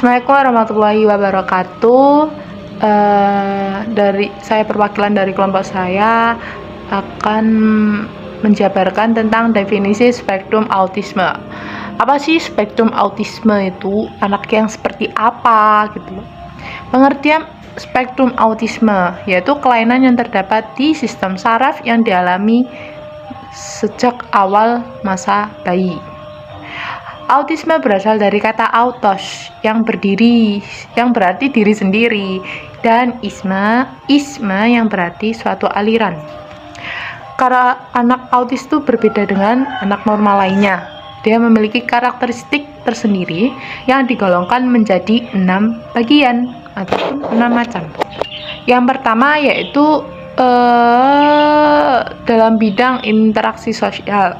Assalamualaikum warahmatullahi wabarakatuh. Saya perwakilan dari kelompok saya akan menjabarkan tentang definisi spektrum autisme. Apa sih spektrum autisme itu? Anak yang seperti apa gitu loh. Pengertian spektrum autisme yaitu kelainan yang terdapat di sistem saraf yang dialami sejak awal masa bayi. Autisme berasal dari kata autos yang berarti diri sendiri, dan isme yang berarti suatu aliran. Karena anak autis itu berbeda dengan anak normal lainnya. Dia memiliki karakteristik tersendiri yang digolongkan menjadi 6 bagian ataupun 6 macam. Yang pertama yaitu dalam bidang interaksi sosial.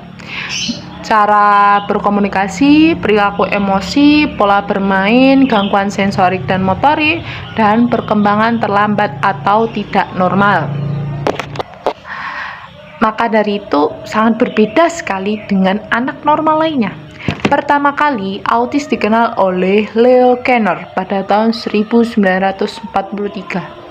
Cara berkomunikasi, perilaku emosi, pola bermain, gangguan sensorik dan motorik, dan perkembangan terlambat atau tidak normal. Maka dari itu sangat berbeda sekali dengan anak normal lainnya. Pertama kali autis dikenal oleh Leo Kanner pada tahun 1943.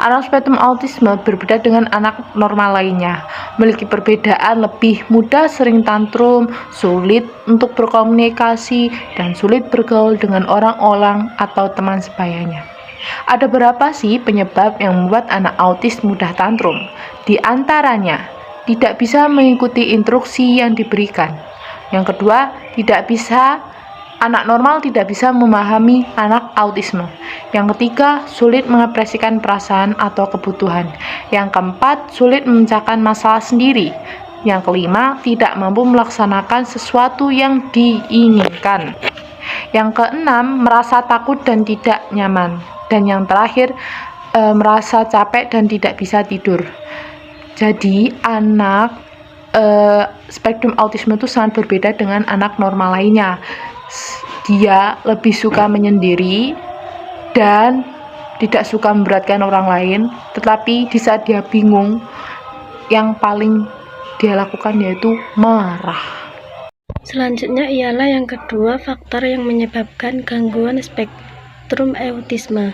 Anak spektrum autisme berbeda dengan anak normal lainnya, memiliki perbedaan lebih mudah sering tantrum, sulit untuk berkomunikasi, dan sulit bergaul dengan orang-orang atau teman sebayanya. Ada berapa sih penyebab yang membuat anak autis mudah tantrum? Di antaranya, tidak bisa mengikuti instruksi yang diberikan. Yang kedua, anak normal tidak bisa memahami anak autisme. Yang ketiga, sulit mengekspresikan perasaan atau kebutuhan. Yang keempat, sulit memecahkan masalah sendiri. Yang kelima, tidak mampu melaksanakan sesuatu yang diinginkan. Yang keenam, merasa takut dan tidak nyaman. Dan yang terakhir, merasa capek dan tidak bisa tidur. Jadi, anak spektrum autisme itu sangat berbeda dengan anak normal lainnya. Dia lebih suka menyendiri dan tidak suka memberatkan orang lain, tetapi di saat dia bingung, yang paling dia lakukan yaitu marah. Selanjutnya ialah yang kedua, faktor yang menyebabkan gangguan spektrum autisme.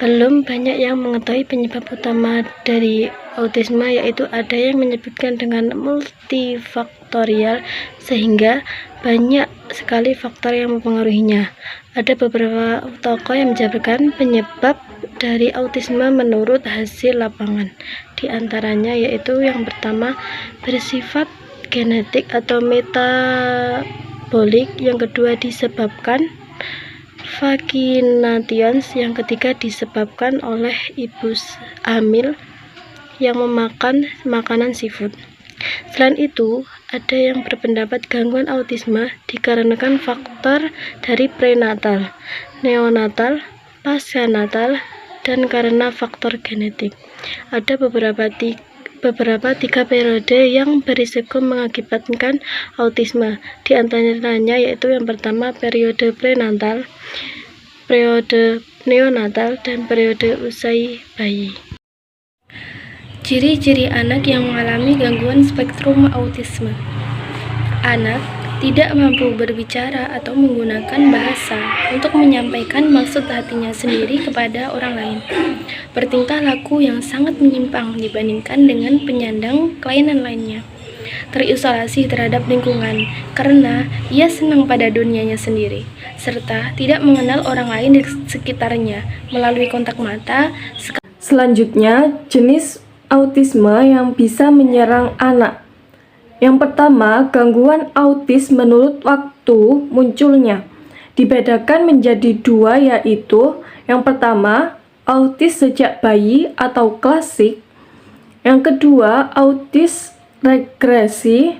Belum banyak yang mengetahui penyebab utama dari autisme, yaitu ada yang menyebutkan dengan multifaktorial, sehingga banyak sekali faktor yang mempengaruhinya. Ada beberapa tokoh yang menjabarkan penyebab dari autisme menurut hasil lapangan. Di antaranya yaitu yang pertama, bersifat genetik atau metabolik, yang kedua disebabkan vaginations, yang ketiga disebabkan oleh ibu hamil yang memakan makanan seafood. Selain itu, ada yang berpendapat gangguan autisme dikarenakan faktor dari prenatal, neonatal, pasca-natal, dan karena faktor genetik. Ada beberapa tiga periode yang berisiko mengakibatkan autisme. Di antaranya yaitu yang pertama, periode prenatal, periode neonatal, dan periode usai bayi. Ciri-ciri anak yang mengalami gangguan spektrum autisme. Anak tidak mampu berbicara atau menggunakan bahasa untuk menyampaikan maksud hatinya sendiri kepada orang lain. Bertingkah laku yang sangat menyimpang dibandingkan dengan penyandang kelainan lainnya. Terisolasi terhadap lingkungan karena ia senang pada dunianya sendiri, serta tidak mengenal orang lain di sekitarnya melalui kontak mata. Selanjutnya, jenis autisme yang bisa menyerang anak. Yang pertama, gangguan autis menurut waktu munculnya. Dibedakan menjadi dua, yaitu yang pertama, autis sejak bayi atau klasik. Yang kedua, autis regresi.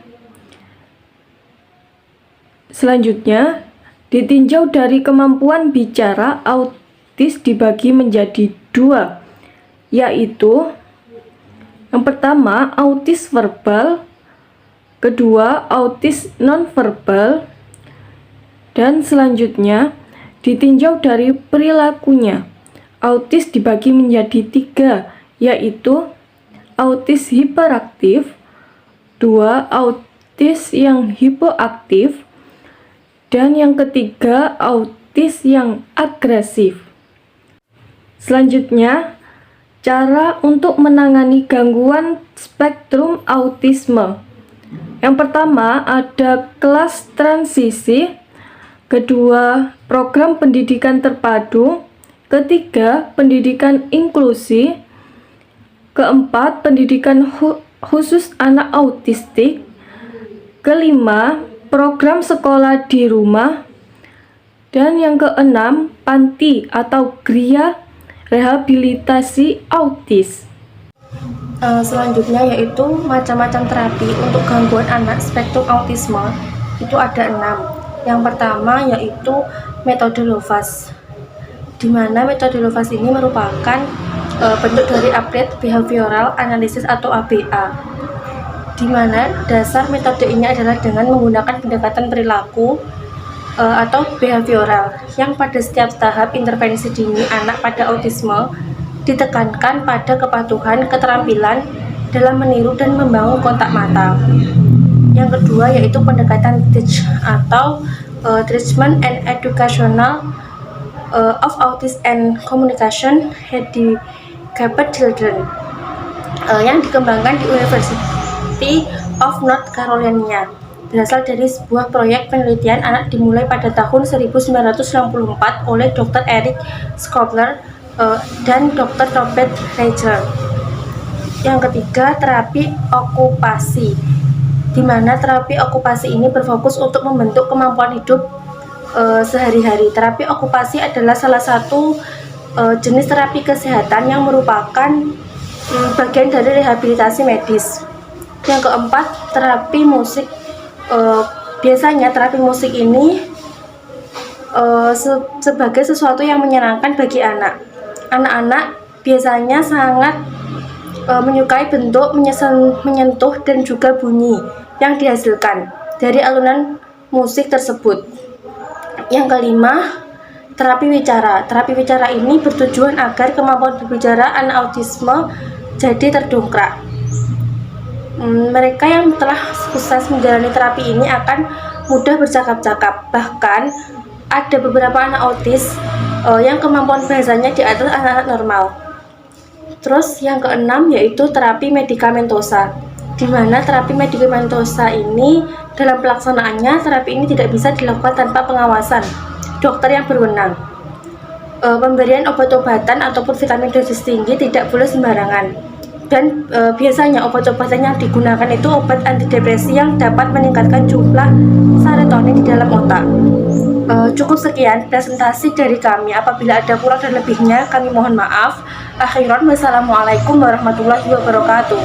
Selanjutnya, ditinjau dari kemampuan bicara, autis dibagi menjadi dua, yaitu yang pertama, autis verbal, kedua, autis nonverbal, dan selanjutnya ditinjau dari perilakunya. Autis dibagi menjadi tiga, yaitu autis hiperaktif, dua, autis yang hipoaktif, dan yang ketiga, autis autis yang agresif. Selanjutnya, cara untuk menangani gangguan spektrum autisme. Yang pertama ada kelas transisi, kedua program pendidikan terpadu, ketiga pendidikan inklusi, keempat pendidikan khusus anak autistik, kelima program sekolah di rumah, dan yang keenam panti atau gria rehabilitasi autis. Selanjutnya yaitu macam-macam terapi untuk gangguan anak spektrum autisme. Itu ada 6. Yang pertama yaitu metode Lovaas, di mana metode Lovaas ini merupakan bentuk dari Applied Behavioral Analysis atau ABA, di mana dasar metode ini adalah dengan menggunakan pendekatan perilaku atau behavioral, yang pada setiap tahap intervensi dini anak pada autisme ditekankan pada kepatuhan keterampilan dalam meniru dan membangun kontak mata. Yang kedua yaitu pendekatan TEACH atau Treatment and Educational of Autism and Communication Handicapped Children, yang dikembangkan di University of North Carolina, berasal dari sebuah proyek penelitian anak dimulai pada tahun 1964 oleh Dr. Eric Skobler dan Dr. Robert Reicher. Yang ketiga, terapi okupasi, di mana terapi okupasi ini berfokus untuk membentuk kemampuan hidup sehari-hari. Terapi okupasi adalah salah satu jenis terapi kesehatan yang merupakan bagian dari rehabilitasi medis. Yang keempat, terapi musik. Biasanya terapi musik ini sebagai sesuatu yang menyenangkan bagi anak. Anak-anak biasanya sangat menyukai bentuk, menyentuh, dan juga bunyi yang dihasilkan dari alunan musik tersebut. Yang kelima, terapi wicara. Terapi wicara ini bertujuan agar kemampuan berbicara anak autisme jadi terdongkrak. Mereka yang telah sukses menjalani terapi ini akan mudah bercakap-cakap. Bahkan ada beberapa anak autis yang kemampuan bahasanya di atas anak-anak normal. Terus yang keenam yaitu terapi medikamentosa, di mana terapi medikamentosa ini dalam pelaksanaannya terapi ini tidak bisa dilakukan tanpa pengawasan dokter yang berwenang. Pemberian obat-obatan ataupun vitamin dosis tinggi tidak boleh sembarangan. Dan biasanya obat-obatan yang digunakan itu obat antidepresi yang dapat meningkatkan jumlah serotonin di dalam otak. Cukup sekian presentasi dari kami. Apabila ada kurang dan lebihnya kami mohon maaf. Akhiran, wassalamualaikum warahmatullahi wabarakatuh.